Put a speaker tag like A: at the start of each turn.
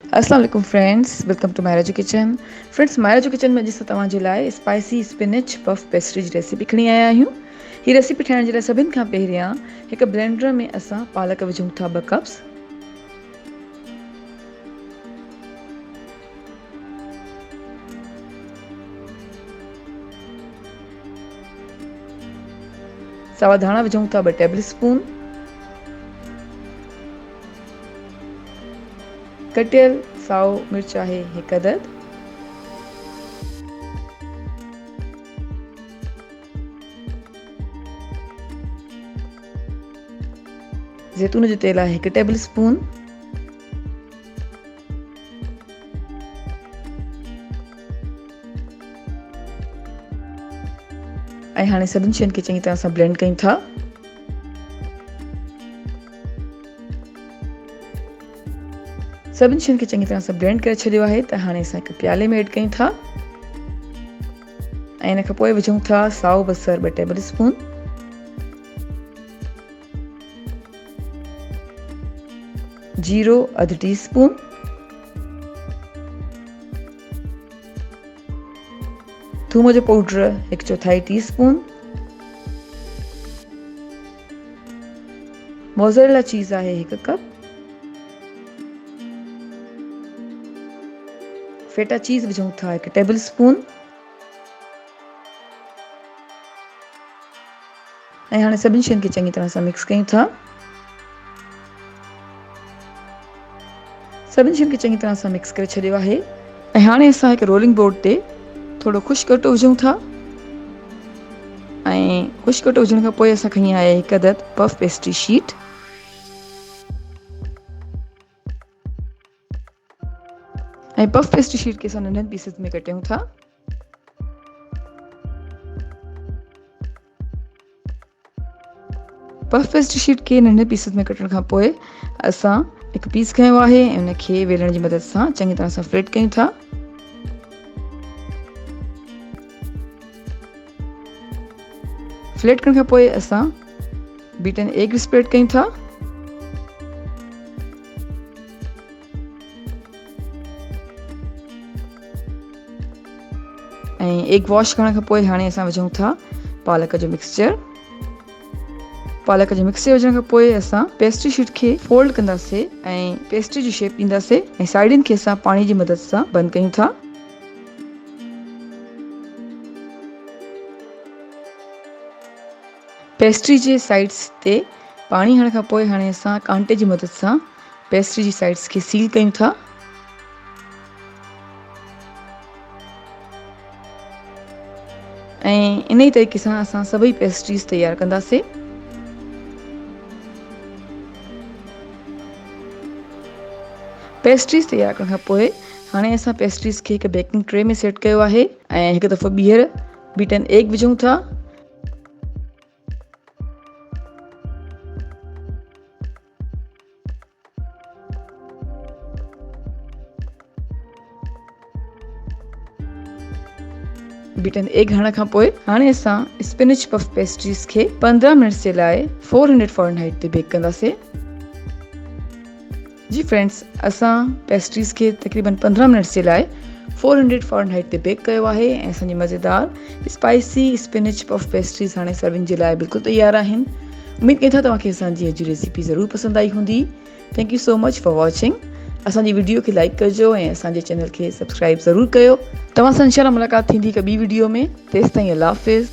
A: अस्सलाम वालेकुम friends, welcome to Mayraju kitchen. Friends, Mayraju kitchen में अॼु तव्हांजे लाइ स्पाइसी स्पिनिच पफ पेस्ट्री जी रेसिपी खणी आया आहियूं। हीअ रेसिपी ठाहिण जे लाइ सभिनि खां पहिरियां हिकु ब्लेंडर में असां पालक विझूं था 2 कप्स। सावा धाणा विझूं था 2 टेबल स्पून। कटियल साओ मिर्च आहे 1 अदद। जैतून जो तेल आहे 1 टेबल स्पून। ऐं हाणे सभिनी शयुनि खे चङी तरह सां ब्लेंड कयूं था। सभिनी शयुनि खे चङी तरह सां ब्लेंड करे छॾियो आहे त हाणे असां हिकु प्याले में ऐड कयूं था। ऐं इन खां पोइ विझूं था साओ बसर 2 टेबल स्पून। Zero 1/2 teaspoon. थूम जो पाउडर 1/4 टीस्पून। मोज़रेला चीज़ आहे 1 कप। फेटा चीज़ विझूं था 1 टेबल स्पून। ऐं हाणे सभिनी शयुनि खे चङी तरह सां मिक्स कयूं था। सभिनी शयुनि खे चङी तरह सां मिक्स करे छॾियो आहे। ऐं हाणे असां हिकु रोलिंग बोर्ड ते थोरो खुश्क अटो विझूं था। ऐं खुश्क अटो विझण खां पोइ असां खणी आया 1 अदद पफ पेस्ट्री शीट। ऐं पफ पेस्ट्री शीट खे असां नंढनि पीसेस में कटियूं था। पफ पेस्ट्री शीट खे नंढे पीसेस में कटण खां पोइ असां हिकु पीस खयो आहे ऐं उनखे वेलण जी मदद सां चङी तरह सां फ्लेट कयूं था। फ्लेट करण खां पोइ असां बीटन एग स्प्रेड कयूं था। ऐं एग वॉश करण खां पोइ हाणे असां विझूं था पालक जो मिक्सचर। पालक जो मिक्सचर विझण खां पोइ असां पेस्ट्री शीट खे फोल्ड कंदासीं ऐं पेस्ट्री जी शेप ॾींदासीं ऐं साइडनि खे असां पाणी जी मदद सां बंदि कयूं था। पेस्ट्री जे साइड्स ते पाणी हणण खां पोइ हाणे असां कांटे जी मदद सां पेस्ट्री जी साइड्स खे सील कयूं था। ऐं इन ई तरीक़े सां असां सभई पेस्ट्रीज़ तयारु कंदासीं। पेस्ट्रीज़ तयारु करण खां पोइ हाणे असां पेस्ट्रीज़ खे हिकु बेकिंग ट्रे में सेट कयो आहे ऐं हिकु दफ़ो ॿीहर बीटन एग विझूं था। बीटन एग हणण खां पोइ हाणे असां स्पिनिच पफ पेस्ट्रीज़ खे 15 मिनट जे लाइ 400 फॉरेनहाइट ते बेक कंदासीं। जी फ्रेंड्स, असां पेस्ट्रीज़ खे तक़रीबन 15 मिनट जे लाइ 400 फॉरेनहाइट ते बेक कयो आहे ऐं असांजी मज़ेदार स्पाइसी स्पिनिच पफ पेस्ट्रीज़ हाणे सर्विंग जे लाइ बिल्कुलु तयारु आहिनि। उमेद कयूं था तव्हांखे असांजी अॼु जी रेसिपी ज़रूरु पसंदि आई हूंदी। Thank you so much for watching. असांजी वीडियो खे लाइक कजो ऐं असांजे चैनल खे सब्सक्राइब ज़रूरु कयो। तव्हां सां इंशाल्लाह मुलाक़ात थींदी हिकु ॿी वीडियो में। तेसिताईं अल्लाह हाफ़िज़।